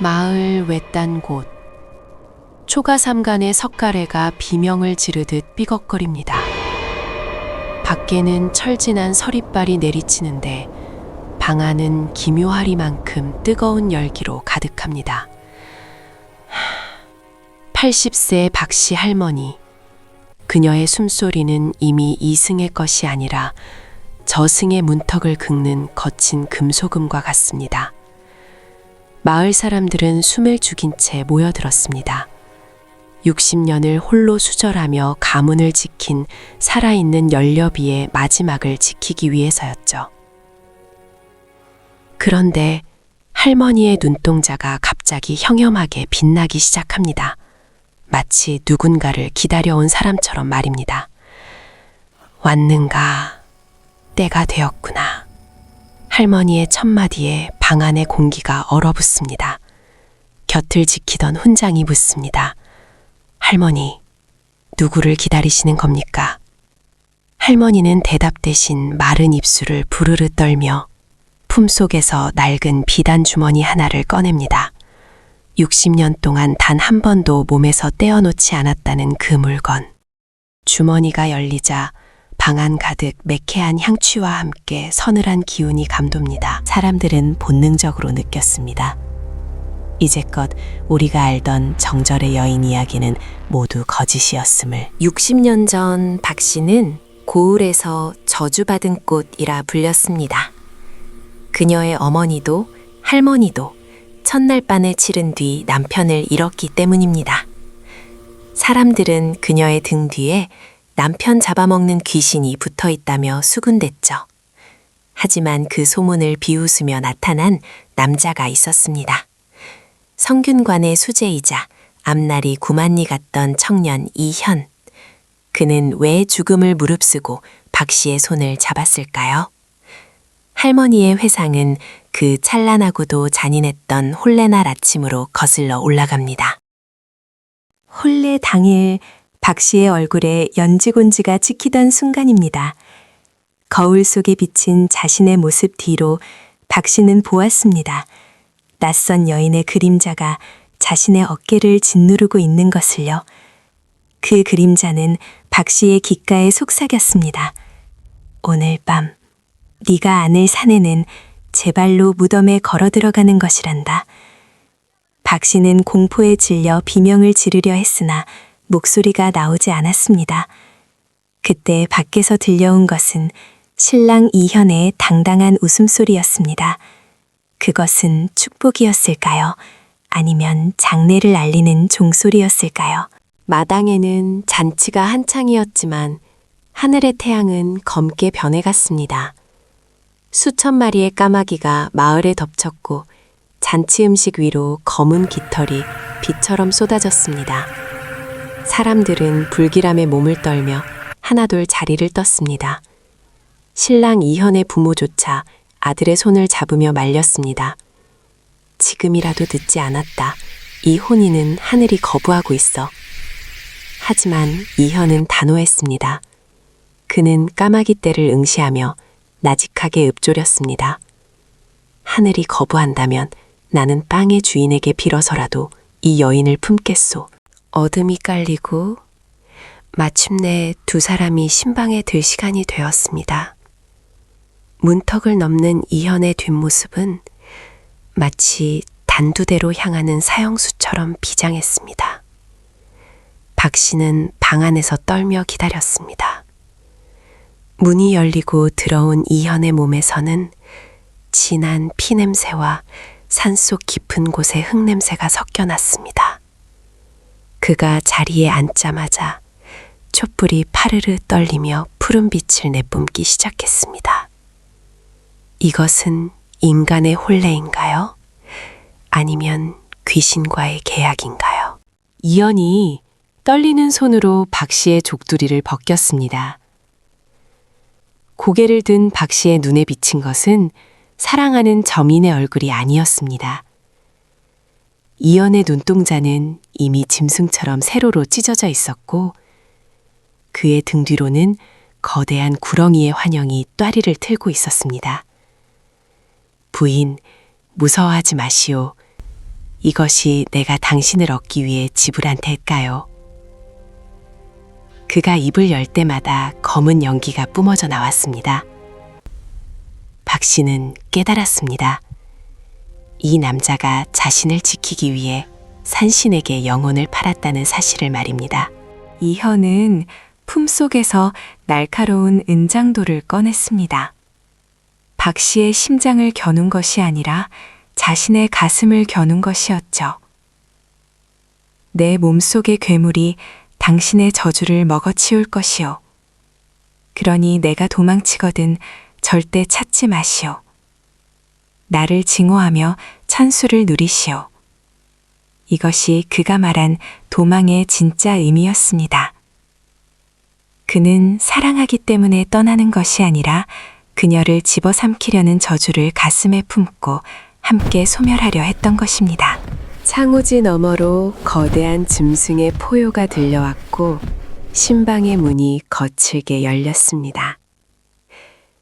마을 외딴 곳. 초가삼간의 석가래가 비명을 지르듯 삐걱거립니다. 밖에는 철진한 서리빨이 내리치는데 방 안은 기묘하리만큼 뜨거운 열기로 가득합니다. 80세 박씨 할머니. 그녀의 숨소리는 이미 이승의 것이 아니라 저승의 문턱을 긁는 거친 금소금과 같습니다. 마을 사람들은 숨을 죽인 채 모여들었습니다. 60년을 홀로 수절하며 가문을 지킨 살아있는 연료비의 마지막을 지키기 위해서였죠. 그런데 할머니의 눈동자가 갑자기 형염하게 빛나기 시작합니다. 마치 누군가를 기다려온 사람처럼 말입니다. 왔는가? 때가 되었구나. 할머니의 첫마디에 방 안의 공기가 얼어붙습니다. 곁을 지키던 훈장이 묻습니다. 할머니, 누구를 기다리시는 겁니까? 할머니는 대답 대신 마른 입술을 부르르 떨며 품속에서 낡은 비단 주머니 하나를 꺼냅니다. 60년 동안 단 한 번도 몸에서 떼어놓지 않았다는 그 물건. 주머니가 열리자 방 안 가득 매캐한 향취와 함께 서늘한 기운이 감돕니다. 사람들은 본능적으로 느꼈습니다. 이제껏 우리가 알던 정절의 여인 이야기는 모두 거짓이었음을. 60년 전 박 씨는 고을에서 저주받은 꽃이라 불렸습니다. 그녀의 어머니도 할머니도 첫날 반을 치른 뒤 남편을 잃었기 때문입니다. 사람들은 그녀의 등 뒤에 남편 잡아먹는 귀신이 붙어 있다며 수군댔죠. 하지만 그 소문을 비웃으며 나타난 남자가 있었습니다. 성균관의 수제이자 앞날이 구만리 같던 청년 이현. 그는 왜 죽음을 무릅쓰고 박 씨의 손을 잡았을까요? 할머니의 회상은 그 찬란하고도 잔인했던 홀레날 아침으로 거슬러 올라갑니다. 홀레 당일 박 씨의 얼굴에 연지곤지가 찍히던 순간입니다. 거울 속에 비친 자신의 모습 뒤로 박 씨는 보았습니다. 낯선 여인의 그림자가 자신의 어깨를 짓누르고 있는 것을요. 그 그림자는 박 씨의 귓가에 속삭였습니다. 오늘 밤 네가 안을 사내는 제 발로 무덤에 걸어 들어가는 것이란다. 박 씨는 공포에 질려 비명을 지르려 했으나 목소리가 나오지 않았습니다. 그때 밖에서 들려온 것은 신랑 이현의 당당한 웃음소리였습니다. 그것은 축복이었을까요? 아니면 장례를 알리는 종소리였을까요? 마당에는 잔치가 한창이었지만 하늘의 태양은 검게 변해갔습니다. 수천 마리의 까마귀가 마을에 덮쳤고 잔치 음식 위로 검은 깃털이 비처럼 쏟아졌습니다. 사람들은 불길함에 몸을 떨며 하나둘 자리를 떴습니다. 신랑 이현의 부모조차 아들의 손을 잡으며 말렸습니다. 지금이라도 늦지 않았다. 이 혼인은 하늘이 거부하고 있어. 하지만 이현은 단호했습니다. 그는 까마귀 떼를 응시하며 나직하게 읊조렸습니다. 하늘이 거부한다면 나는 빵의 주인에게 빌어서라도 이 여인을 품겠소. 어둠이 깔리고 마침내 두 사람이 신방에 들 시간이 되었습니다. 문턱을 넘는 이현의 뒷모습은 마치 단두대로 향하는 사형수처럼 비장했습니다. 박 씨는 방 안에서 떨며 기다렸습니다. 문이 열리고 들어온 이현의 몸에서는 진한 피냄새와 산속 깊은 곳의 흙냄새가 섞여 났습니다. 그가 자리에 앉자마자 촛불이 파르르 떨리며 푸른 빛을 내뿜기 시작했습니다. 이것은 인간의 혼례인가요? 아니면 귀신과의 계약인가요? 이현이 떨리는 손으로 박 씨의 족두리를 벗겼습니다. 고개를 든 박 씨의 눈에 비친 것은 사랑하는 점인의 얼굴이 아니었습니다. 이현의 눈동자는 이미 짐승처럼 세로로 찢어져 있었고 그의 등 뒤로는 거대한 구렁이의 환영이 또아리를 틀고 있었습니다. 부인, 무서워하지 마시오. 이것이 내가 당신을 얻기 위해 지불한 대가요. 그가 입을 열 때마다 검은 연기가 뿜어져 나왔습니다. 박 씨는 깨달았습니다. 이 남자가 자신을 지키기 위해 산신에게 영혼을 팔았다는 사실을 말입니다. 이현은 품속에서 날카로운 은장도를 꺼냈습니다. 박 씨의 심장을 겨눈 것이 아니라 자신의 가슴을 겨눈 것이었죠. 내 몸속의 괴물이 당신의 저주를 먹어치울 것이오. 그러니 내가 도망치거든 절대 찾지 마시오. 나를 징호하며 천수를 누리시오. 이것이 그가 말한 도망의 진짜 의미였습니다. 그는 사랑하기 때문에 떠나는 것이 아니라 그녀를 집어삼키려는 저주를 가슴에 품고 함께 소멸하려 했던 것입니다. 창호지 너머로 거대한 짐승의 포효가 들려왔고 신방의 문이 거칠게 열렸습니다.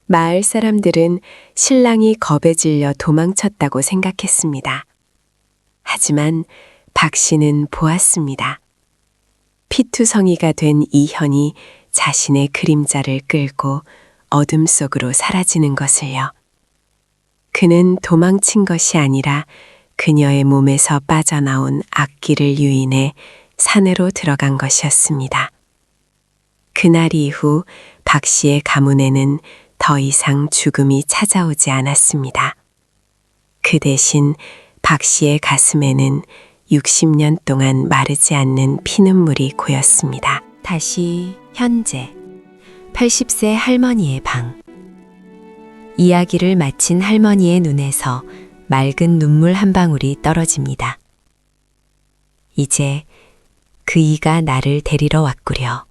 마을 사람들은 신랑이 겁에 질려 도망쳤다고 생각했습니다. 하지만 박 씨는 보았습니다. 피투성이가 된 이현이 자신의 그림자를 끌고 어둠 속으로 사라지는 것을요. 그는 도망친 것이 아니라 그녀의 몸에서 빠져나온 악기를 유인해 산으로 들어간 것이었습니다. 그날 이후 박 씨의 가문에는 더 이상 죽음이 찾아오지 않았습니다. 그 대신 박 씨의 가슴에는 60년 동안 마르지 않는 피눈물이 고였습니다. 다시 현재 80세 할머니의 방. 이야기를 마친 할머니의 눈에서 맑은 눈물 한 방울이 떨어집니다. 이제 그 이가 나를 데리러 왔구려.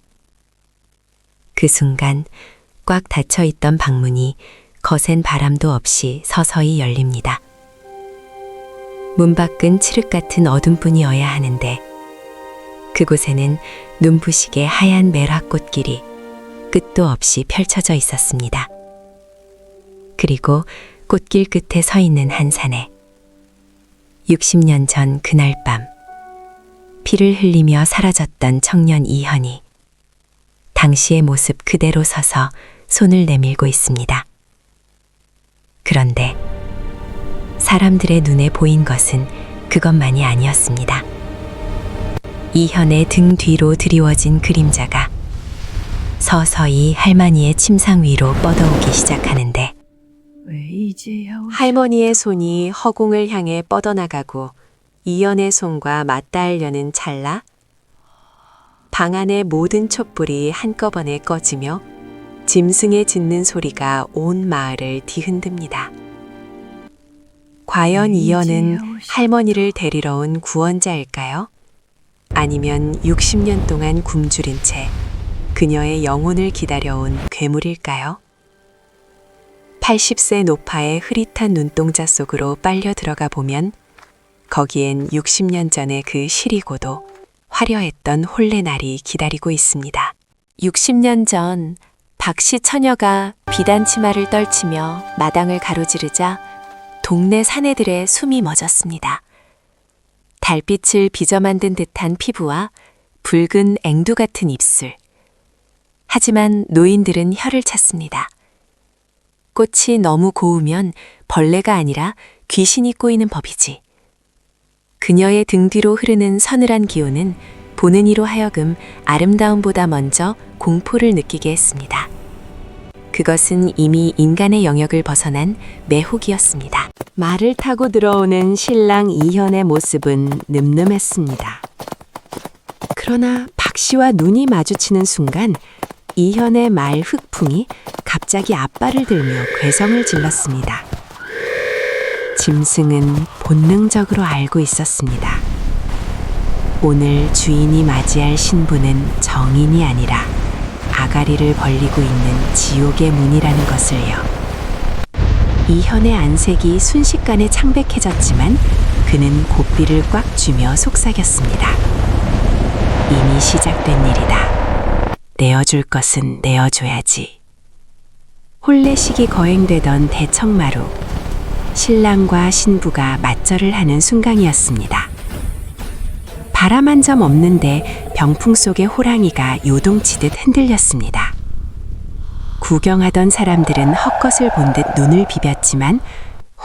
그 순간 꽉 닫혀 있던 방문이 거센 바람도 없이 서서히 열립니다. 문 밖은 칠흑 같은 어둠뿐이어야 하는데 그곳에는 눈부시게 하얀 매화꽃길이 끝도 없이 펼쳐져 있었습니다. 그리고 꽃길 끝에 서 있는 한 산에 60년 전 그날 밤 피를 흘리며 사라졌던 청년 이현이 당시의 모습 그대로 서서 손을 내밀고 있습니다. 그런데 사람들의 눈에 보인 것은 그것만이 아니었습니다. 이현의 등 뒤로 드리워진 그림자가 서서히 할머니의 침상 위로 뻗어오기 시작하는데 할머니의 손이 허공을 향해 뻗어나가고 이현의 손과 맞닿으려는 찰나 방 안의 모든 촛불이 한꺼번에 꺼지며 짐승의 짖는 소리가 온 마을을 뒤흔듭니다. 과연 이현은 할머니를 데리러 온 구원자일까요? 아니면 60년 동안 굶주린 채 그녀의 영혼을 기다려온 괴물일까요? 80세 노파의 흐릿한 눈동자 속으로 빨려 들어가 보면 거기엔 60년 전의 그 시리고도 화려했던 혼례날이 기다리고 있습니다. 60년 전 박씨 처녀가 비단 치마를 떨치며 마당을 가로지르자 동네 사내들의 숨이 멎었습니다. 달빛을 빚어 만든 듯한 피부와 붉은 앵두 같은 입술. 하지만 노인들은 혀를 찼습니다. 꽃이 너무 고우면 벌레가 아니라 귀신이 꼬이는 법이지. 그녀의 등 뒤로 흐르는 서늘한 기운은 보는 이로 하여금 아름다움보다 먼저 공포를 느끼게 했습니다. 그것은 이미 인간의 영역을 벗어난 매혹이었습니다. 말을 타고 들어오는 신랑 이현의 모습은 늠름했습니다. 그러나 박 씨와 눈이 마주치는 순간 이현의 말 흑풍이 갑자기 앞발을 들며 괴성을 질렀습니다. 짐승은 본능적으로 알고 있었습니다. 오늘 주인이 맞이할 신부는 정인이 아니라 아가리를 벌리고 있는 지옥의 문이라는 것을요. 이현의 안색이 순식간에 창백해졌지만 그는 고삐를 꽉 쥐며 속삭였습니다. 이미 시작된 일이다. 내어줄 것은 내어줘야지. 혼례식이 거행되던 대청마루. 신랑과 신부가 맞절을 하는 순간이었습니다. 바람 한 점 없는데 병풍 속의 호랑이가 요동치듯 흔들렸습니다. 구경하던 사람들은 헛것을 본 듯 눈을 비볐지만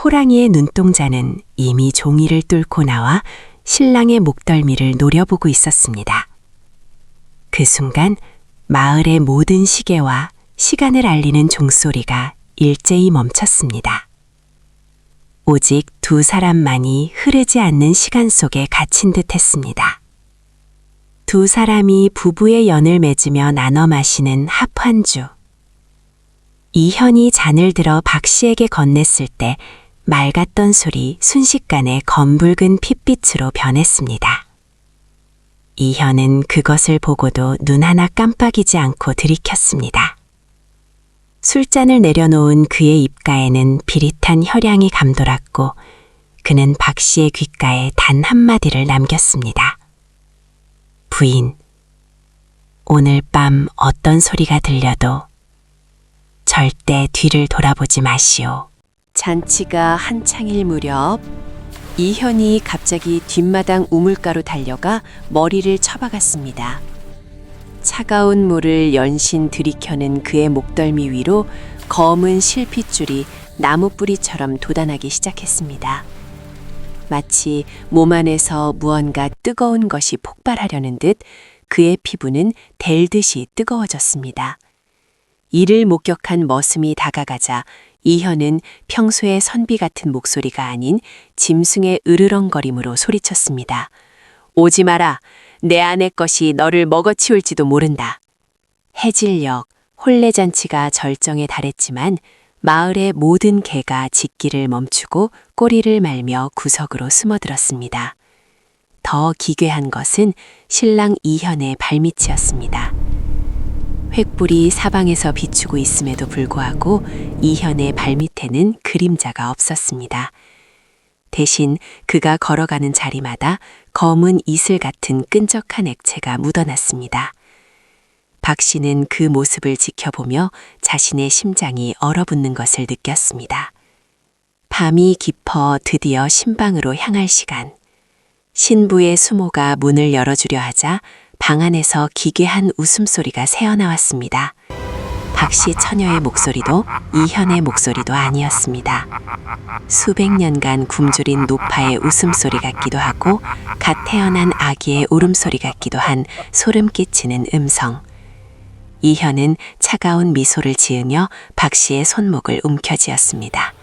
호랑이의 눈동자는 이미 종이를 뚫고 나와 신랑의 목덜미를 노려보고 있었습니다. 그 순간 마을의 모든 시계와 시간을 알리는 종소리가 일제히 멈췄습니다. 오직 두 사람만이 흐르지 않는 시간 속에 갇힌 듯 했습니다. 두 사람이 부부의 연을 맺으며 나눠 마시는 합환주. 이현이 잔을 들어 박 씨에게 건넸을 때 맑았던 술이 순식간에 검붉은 핏빛으로 변했습니다. 이현은 그것을 보고도 눈 하나 깜빡이지 않고 들이켰습니다. 술잔을 내려놓은 그의 입가에는 비릿한 혈향이 감돌았고 그는 박 씨의 귓가에 단 한마디를 남겼습니다. 부인, 오늘 밤 어떤 소리가 들려도 절대 뒤를 돌아보지 마시오. 잔치가 한창일 무렵 이현이 갑자기 뒷마당 우물가로 달려가 머리를 쳐박았습니다. 차가운 물을 연신 들이켜는 그의 목덜미 위로 검은 실핏줄이 나무 뿌리처럼 돋아나기 시작했습니다. 마치 몸 안에서 무언가 뜨거운 것이 폭발하려는 듯 그의 피부는 델듯이 뜨거워졌습니다. 이를 목격한 머슴이 다가가자 이현은 평소의 선비 같은 목소리가 아닌 짐승의 으르렁거림으로 소리쳤습니다. 오지 마라. 내 아내 것이 너를 먹어치울지도 모른다. 해질녘 혼례잔치가 절정에 달했지만 마을의 모든 개가 짖기를 멈추고 꼬리를 말며 구석으로 숨어들었습니다. 더 기괴한 것은 신랑 이현의 발밑이었습니다. 횃불이 사방에서 비추고 있음에도 불구하고 이현의 발밑에는 그림자가 없었습니다. 대신 그가 걸어가는 자리마다 검은 이슬 같은 끈적한 액체가 묻어났습니다. 박 씨는 그 모습을 지켜보며 자신의 심장이 얼어붙는 것을 느꼈습니다. 밤이 깊어 드디어 신방으로 향할 시간. 신부의 수모가 문을 열어주려 하자 방 안에서 기괴한 웃음소리가 새어나왔습니다. 박 씨 처녀의 목소리도 이현의 목소리도 아니었습니다. 수백 년간 굶주린 노파의 웃음소리 같기도 하고 갓 태어난 아기의 울음소리 같기도 한 소름 끼치는 음성. 이현은 차가운 미소를 지으며 박 씨의 손목을 움켜쥐었습니다.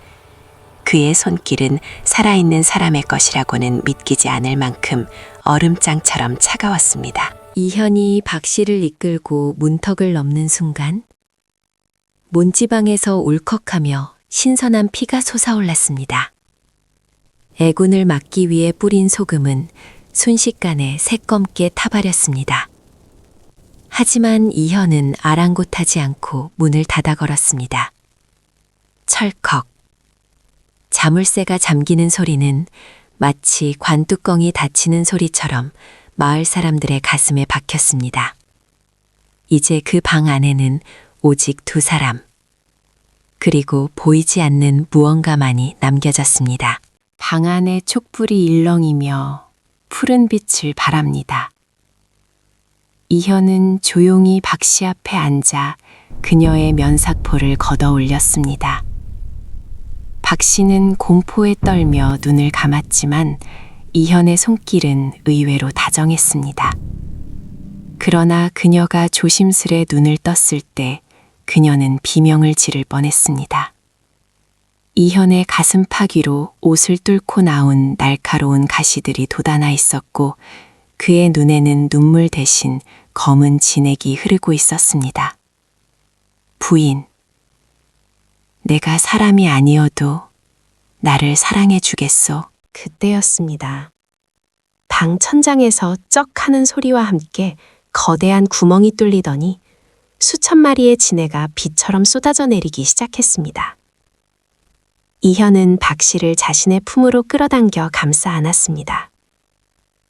그의 손길은 살아있는 사람의 것이라고는 믿기지 않을 만큼 얼음장처럼 차가웠습니다. 이현이 박 씨를 이끌고 문턱을 넘는 순간 문지방에서 울컥하며 신선한 피가 솟아올랐습니다. 애군을 막기 위해 뿌린 소금은 순식간에 새검게 타버렸습니다. 하지만 이현은 아랑곳하지 않고 문을 닫아 걸었습니다. 철컥. 자물쇠가 잠기는 소리는 마치 관뚜껑이 닫히는 소리처럼 마을 사람들의 가슴에 박혔습니다. 이제 그 방 안에는 오직 두 사람, 그리고 보이지 않는 무언가만이 남겨졌습니다. 방 안의 촛불이 일렁이며 푸른 빛을 발합니다. 이현은 조용히 박 씨 앞에 앉아 그녀의 면사포를 걷어 올렸습니다. 박 씨는 공포에 떨며 눈을 감았지만 이현의 손길은 의외로 다정했습니다. 그러나 그녀가 조심스레 눈을 떴을 때 그녀는 비명을 지를 뻔했습니다. 이현의 가슴팍 위로 옷을 뚫고 나온 날카로운 가시들이 돋아나 있었고 그의 눈에는 눈물 대신 검은 진액이 흐르고 있었습니다. 부인, 내가 사람이 아니어도 나를 사랑해 주겠소. 그때였습니다. 방 천장에서 쩍 하는 소리와 함께 거대한 구멍이 뚫리더니 수천 마리의 지네가 비처럼 쏟아져 내리기 시작했습니다. 이현은 박 씨를 자신의 품으로 끌어당겨 감싸 안았습니다.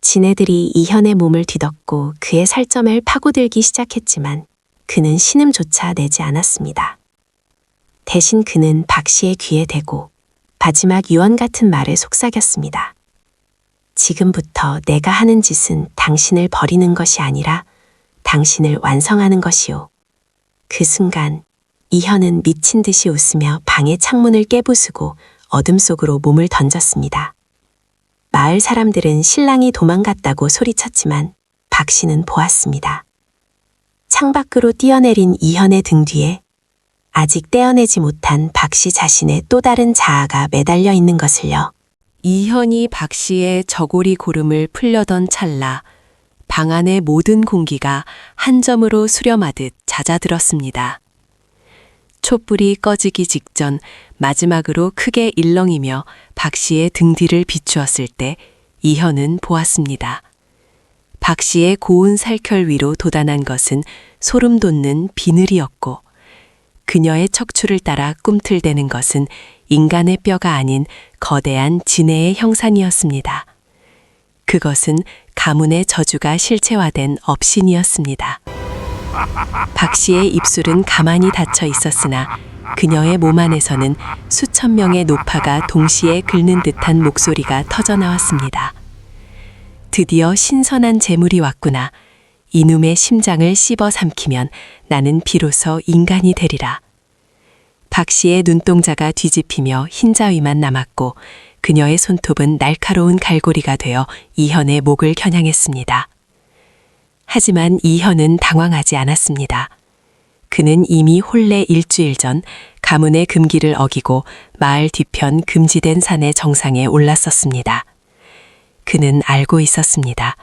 지네들이 이현의 몸을 뒤덮고 그의 살점을 파고들기 시작했지만 그는 신음조차 내지 않았습니다. 대신 그는 박 씨의 귀에 대고 마지막 유언 같은 말을 속삭였습니다. 지금부터 내가 하는 짓은 당신을 버리는 것이 아니라 당신을 완성하는 것이오. 그 순간 이현은 미친 듯이 웃으며 방의 창문을 깨부수고 어둠 속으로 몸을 던졌습니다. 마을 사람들은 신랑이 도망갔다고 소리쳤지만 박 씨는 보았습니다. 창밖으로 뛰어내린 이현의 등 뒤에 아직 떼어내지 못한 박 씨 자신의 또 다른 자아가 매달려 있는 것을요. 이현이 박 씨의 저고리 고름을 풀려던 찰나 방 안의 모든 공기가 한 점으로 수렴하듯 잦아들었습니다. 촛불이 꺼지기 직전 마지막으로 크게 일렁이며 박 씨의 등 뒤를 비추었을 때 이현은 보았습니다. 박 씨의 고운 살결 위로 돋아난 것은 소름 돋는 비늘이었고 그녀의 척추를 따라 꿈틀대는 것은 인간의 뼈가 아닌 거대한 지네의 형상이었습니다. 그것은 가문의 저주가 실체화된 업신이었습니다. 박 씨의 입술은 가만히 닫혀 있었으나 그녀의 몸 안에서는 수천 명의 노파가 동시에 긁는 듯한 목소리가 터져나왔습니다. 드디어 신선한 재물이 왔구나. 이놈의 심장을 씹어 삼키면 나는 비로소 인간이 되리라. 박 씨의 눈동자가 뒤집히며 흰자위만 남았고 그녀의 손톱은 날카로운 갈고리가 되어 이현의 목을 겨냥했습니다. 하지만 이현은 당황하지 않았습니다. 그는 이미 혼례 일주일 전 가문의 금기를 어기고 마을 뒤편 금지된 산의 정상에 올랐었습니다. 그는 알고 있었습니다.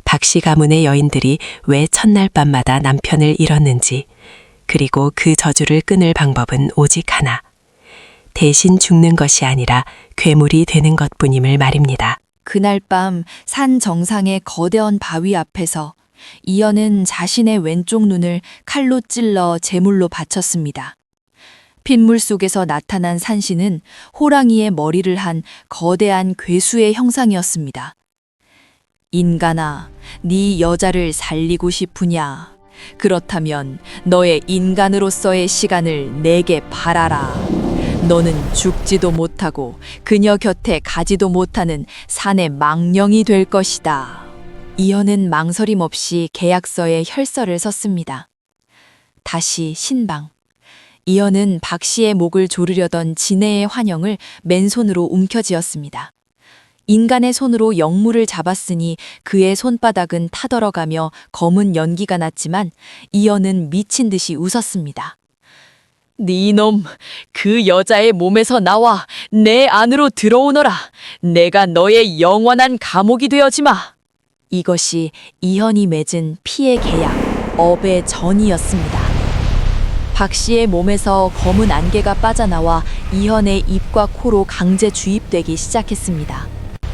박씨 가문의 여인들이 왜 첫날 밤마다 남편을 잃었는지, 그리고 그 저주를 끊을 방법은 오직 하나. 대신 죽는 것이 아니라 괴물이 되는 것뿐임을 말입니다. 그날 밤 산 정상의 거대한 바위 앞에서 이현은 자신의 왼쪽 눈을 칼로 찔러 제물로 바쳤습니다. 핏물 속에서 나타난 산신은 호랑이의 머리를 한 거대한 괴수의 형상이었습니다. 인간아, 네 여자를 살리고 싶으냐? 그렇다면 너의 인간으로서의 시간을 내게 바라라. 너는 죽지도 못하고 그녀 곁에 가지도 못하는 산의 망령이 될 것이다. 이현은 망설임 없이 계약서에 혈서를 썼습니다. 다시 신방. 이현은 박 씨의 목을 조르려던 진해의 환영을 맨손으로 움켜쥐었습니다. 인간의 손으로 영물을 잡았으니 그의 손바닥은 타들어가며 검은 연기가 났지만 이현은 미친 듯이 웃었습니다. 네 놈, 그 여자의 몸에서 나와 내 안으로 들어오너라. 내가 너의 영원한 감옥이 되어지마. 이것이 이현이 맺은 피의 계약, 업의 전이었습니다. 박 씨의 몸에서 검은 안개가 빠져나와 이현의 입과 코로 강제 주입되기 시작했습니다.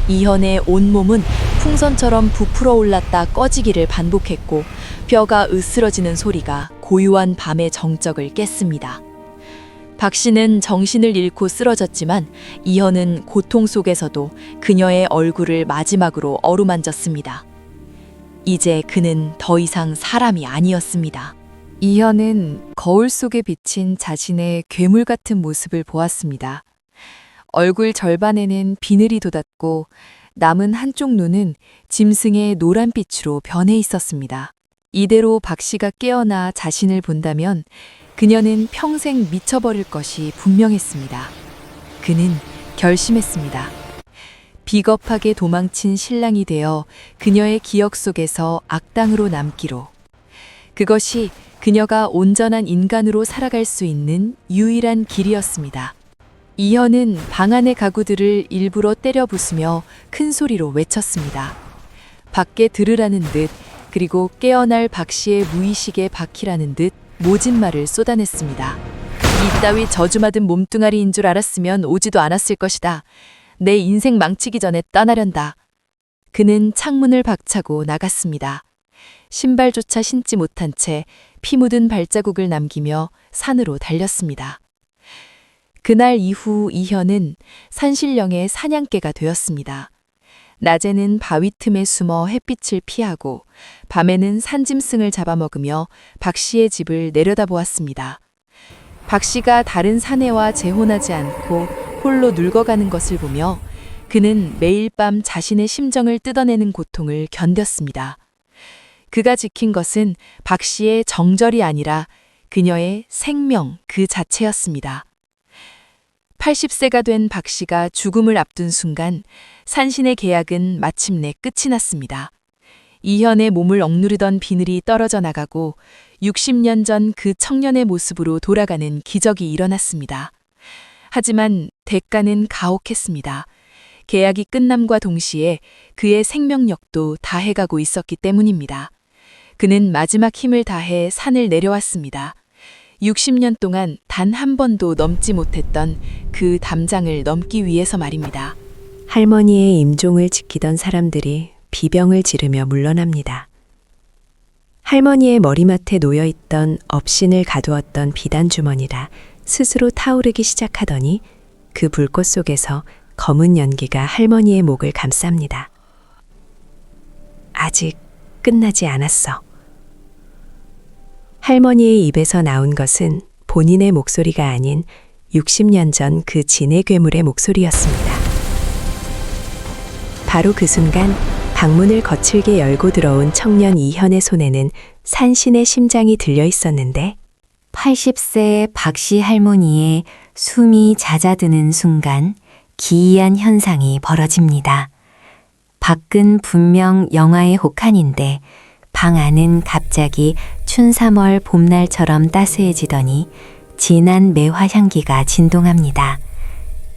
이현의 온몸은 풍선처럼 부풀어 올랐다 꺼지기를 반복했고 뼈가 으스러지는 소리가 고요한 밤의 정적을 깼습니다. 박 씨는 정신을 잃고 쓰러졌지만 이현은 고통 속에서도 그녀의 얼굴을 마지막으로 어루만졌습니다. 이제 그는 더 이상 사람이 아니었습니다. 이현은 거울 속에 비친 자신의 괴물 같은 모습을 보았습니다. 얼굴 절반에는 비늘이 돋았고 남은 한쪽 눈은 짐승의 노란빛으로 변해 있었습니다. 이대로 박 씨가 깨어나 자신을 본다면 그녀는 평생 미쳐버릴 것이 분명했습니다. 그는 결심했습니다. 비겁하게 도망친 신랑이 되어 그녀의 기억 속에서 악당으로 남기로. 그것이 그녀가 온전한 인간으로 살아갈 수 있는 유일한 길이었습니다. 이현은 방 안의 가구들을 일부러 때려 부수며 큰 소리로 외쳤습니다. 밖에 들으라는 듯, 그리고 깨어날 박 씨의 무의식에 박히라는 듯 모진 말을 쏟아냈습니다. 이따위 저주받은 몸뚱아리인 줄 알았으면 오지도 않았을 것이다. 내 인생 망치기 전에 떠나련다. 그는 창문을 박차고 나갔습니다. 신발조차 신지 못한 채 피 묻은 발자국을 남기며 산으로 달렸습니다. 그날 이후 이현은 산신령의 사냥개가 되었습니다. 낮에는 바위 틈에 숨어 햇빛을 피하고 밤에는 산짐승을 잡아먹으며 박 씨의 집을 내려다보았습니다. 박 씨가 다른 사내와 재혼하지 않고 홀로 늙어가는 것을 보며 그는 매일 밤 자신의 심정을 뜯어내는 고통을 견뎠습니다. 그가 지킨 것은 박 씨의 정절이 아니라 그녀의 생명 그 자체였습니다. 80세가 된 박 씨가 죽음을 앞둔 순간 산신의 계약은 마침내 끝이 났습니다. 이현의 몸을 억누르던 비늘이 떨어져 나가고 60년 전 그 청년의 모습으로 돌아가는 기적이 일어났습니다. 하지만 대가는 가혹했습니다. 계약이 끝남과 동시에 그의 생명력도 다해가고 있었기 때문입니다. 그는 마지막 힘을 다해 산을 내려왔습니다. 60년 동안 단 한 번도 넘지 못했던 그 담장을 넘기 위해서 말입니다. 할머니의 임종을 지키던 사람들이 비병을 지르며 물러납니다. 할머니의 머리맡에 놓여있던 업신을 가두었던 비단주머니라 스스로 타오르기 시작하더니 그 불꽃 속에서 검은 연기가 할머니의 목을 감쌉니다. 아직 끝나지 않았어. 할머니의 입에서 나온 것은 본인의 목소리가 아닌 60년 전 그 진의 괴물의 목소리였습니다. 바로 그 순간 방문을 거칠게 열고 들어온 청년 이현의 손에는 산신의 심장이 들려 있었는데 80세 박씨 할머니의 숨이 잦아드는 순간 기이한 현상이 벌어집니다. 밖은 분명 영하의 혹한인데 방 안은 갑자기 춘3월 봄날처럼 따스해지더니 진한 매화 향기가 진동합니다.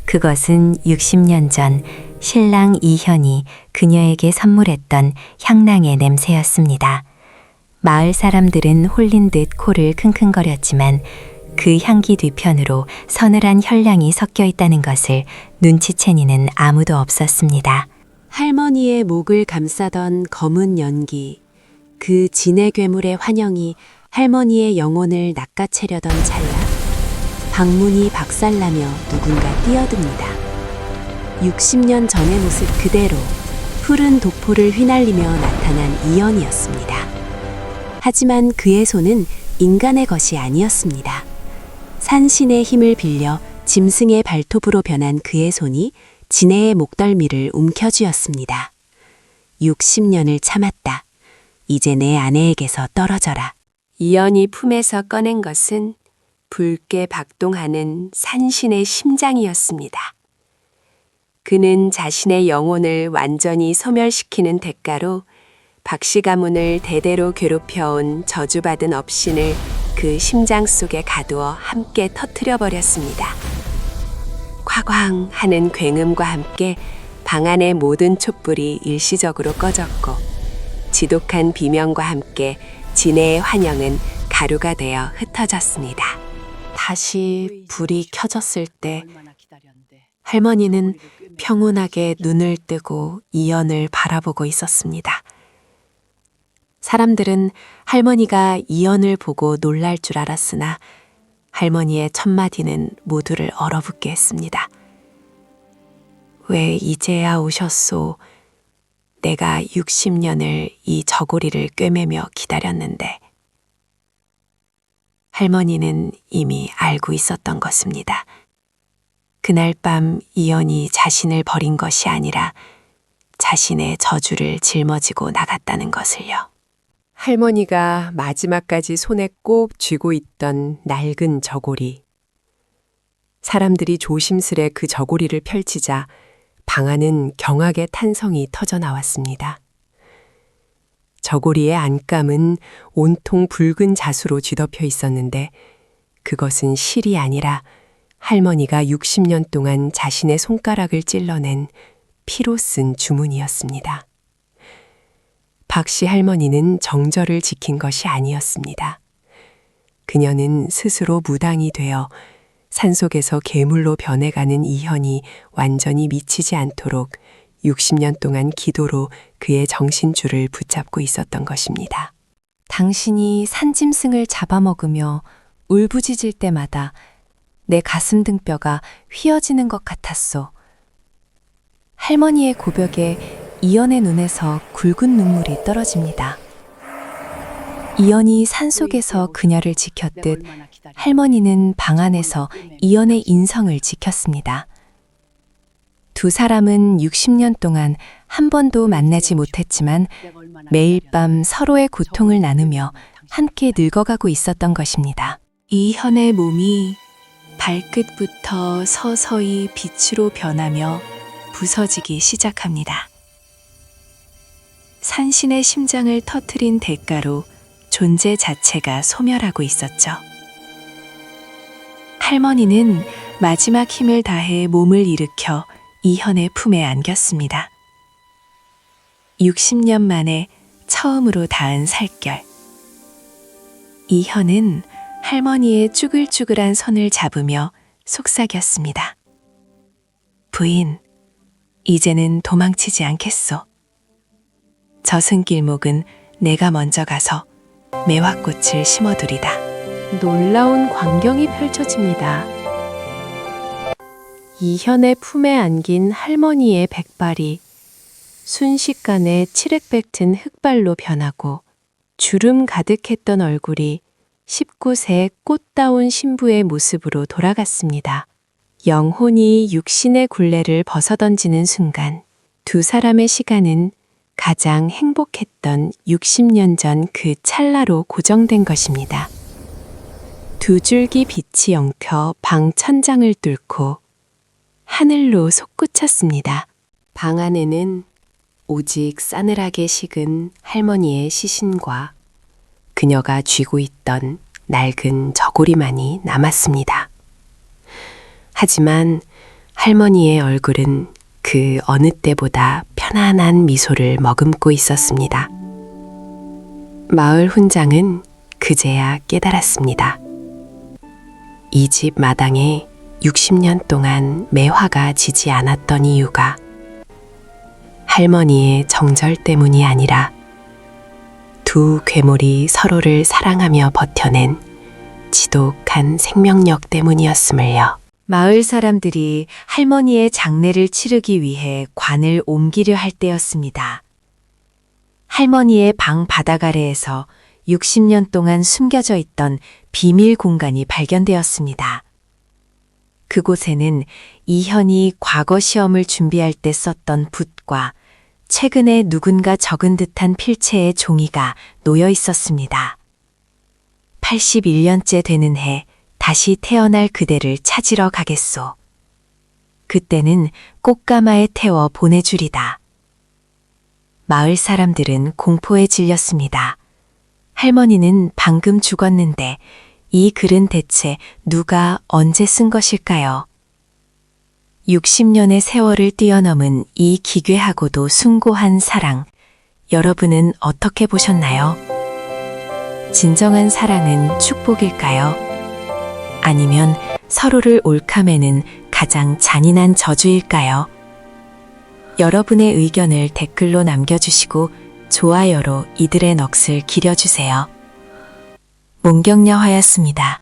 그것은 60년 전 신랑 이현이 그녀에게 선물했던 향랑의 냄새였습니다. 마을 사람들은 홀린 듯 코를 킁킁거렸지만 그 향기 뒤편으로 서늘한 혈량이 섞여 있다는 것을 눈치채니는 아무도 없었습니다. 할머니의 목을 감싸던 검은 연기, 그 진의 괴물의 환영이 할머니의 영혼을 낚아채려던 찰나, 방문이 박살나며 누군가 뛰어듭니다. 60년 전의 모습 그대로 푸른 독포를 휘날리며 나타난 이연이었습니다. 하지만 그의 손은 인간의 것이 아니었습니다. 산신의 힘을 빌려 짐승의 발톱으로 변한 그의 손이 진해의 목덜미를 움켜쥐었습니다. 60년을 참았다. 이제 내 아내에게서 떨어져라. 이연이 품에서 꺼낸 것은 붉게 박동하는 산신의 심장이었습니다. 그는 자신의 영혼을 완전히 소멸시키는 대가로 박씨 가문을 대대로 괴롭혀온 저주받은 업신을 그 심장 속에 가두어 함께 터뜨려 버렸습니다. 쾅쾅 하는 굉음과 함께 방 안의 모든 촛불이 일시적으로 꺼졌고 지독한 비명과 함께 진해의 환영은 가루가 되어 흩어졌습니다. 다시 불이 켜졌을 때 할머니는 평온하게 눈을 뜨고 이연을 바라보고 있었습니다. 사람들은 할머니가 이연을 보고 놀랄 줄 알았으나 할머니의 첫마디는 모두를 얼어붙게 했습니다. 왜 이제야 오셨소? 내가 60년을 이 저고리를 꿰매며 기다렸는데. 할머니는 이미 알고 있었던 것입니다. 그날 밤 이연이 자신을 버린 것이 아니라 자신의 저주를 짊어지고 나갔다는 것을요. 할머니가 마지막까지 손에 꼭 쥐고 있던 낡은 저고리. 사람들이 조심스레 그 저고리를 펼치자 방 안은 경악의 탄성이 터져 나왔습니다. 저고리의 안감은 온통 붉은 자수로 뒤덮여 있었는데 그것은 실이 아니라 할머니가 60년 동안 자신의 손가락을 찔러낸 피로 쓴 주문이었습니다. 박씨 할머니는 정절을 지킨 것이 아니었습니다. 그녀는 스스로 무당이 되어 산속에서 괴물로 변해가는 이현이 완전히 미치지 않도록 60년 동안 기도로 그의 정신줄을 붙잡고 있었던 것입니다. 당신이 산짐승을 잡아먹으며 울부짖을 때마다 내 가슴 등뼈가 휘어지는 것 같았소. 할머니의 고벽에 이연의 눈에서 굵은 눈물이 떨어집니다. 이연이 산속에서 그녀를 지켰듯 할머니는 방 안에서 이연의 인성을 지켰습니다. 두 사람은 60년 동안 한 번도 만나지 못했지만 매일 밤 서로의 고통을 나누며 함께 늙어가고 있었던 것입니다. 이현의 몸이 발끝부터 서서히 빛으로 변하며 부서지기 시작합니다. 산신의 심장을 터뜨린 대가로 존재 자체가 소멸하고 있었죠. 할머니는 마지막 힘을 다해 몸을 일으켜 이현의 품에 안겼습니다. 60년 만에 처음으로 닿은 살결. 이현은 할머니의 쭈글쭈글한 손을 잡으며 속삭였습니다. 부인, 이제는 도망치지 않겠소. 저승길목은 내가 먼저 가서 매화꽃을 심어두리다. 놀라운 광경이 펼쳐집니다. 이현의 품에 안긴 할머니의 백발이 순식간에 칠흑백튼 흑발로 변하고 주름 가득했던 얼굴이 19세 꽃다운 신부의 모습으로 돌아갔습니다. 영혼이 육신의 굴레를 벗어던지는 순간 두 사람의 시간은 가장 행복했던 60년 전 그 찰나로 고정된 것입니다. 두 줄기 빛이 엉켜 방 천장을 뚫고 하늘로 솟구쳤습니다. 방 안에는 오직 싸늘하게 식은 할머니의 시신과 그녀가 쥐고 있던 낡은 저고리만이 남았습니다. 하지만 할머니의 얼굴은 그 어느 때보다 편안한 미소를 머금고 있었습니다. 마을 훈장은 그제야 깨달았습니다. 이 집 마당에 60년 동안 매화가 지지 않았던 이유가 할머니의 정절 때문이 아니라 두 괴물이 서로를 사랑하며 버텨낸 지독한 생명력 때문이었음을요. 마을 사람들이 할머니의 장례를 치르기 위해 관을 옮기려 할 때였습니다. 할머니의 방 바닥 아래에서 60년 동안 숨겨져 있던 비밀 공간이 발견되었습니다. 그곳에는 이현이 과거 시험을 준비할 때 썼던 붓과 최근에 누군가 적은 듯한 필체의 종이가 놓여 있었습니다. 81년째 되는 해 다시 태어날 그대를 찾으러 가겠소. 그때는 꽃가마에 태워 보내주리다. 마을 사람들은 공포에 질렸습니다. 할머니는 방금 죽었는데 이 글은 대체 누가 언제 쓴 것일까요? 60년의 세월을 뛰어넘은 이 기괴하고도 숭고한 사랑, 여러분은 어떻게 보셨나요? 진정한 사랑은 축복일까요? 아니면 서로를 옳감에는 가장 잔인한 저주일까요? 여러분의 의견을 댓글로 남겨주시고 좋아요로 이들의 넋을 기려주세요. 몽경여화였습니다.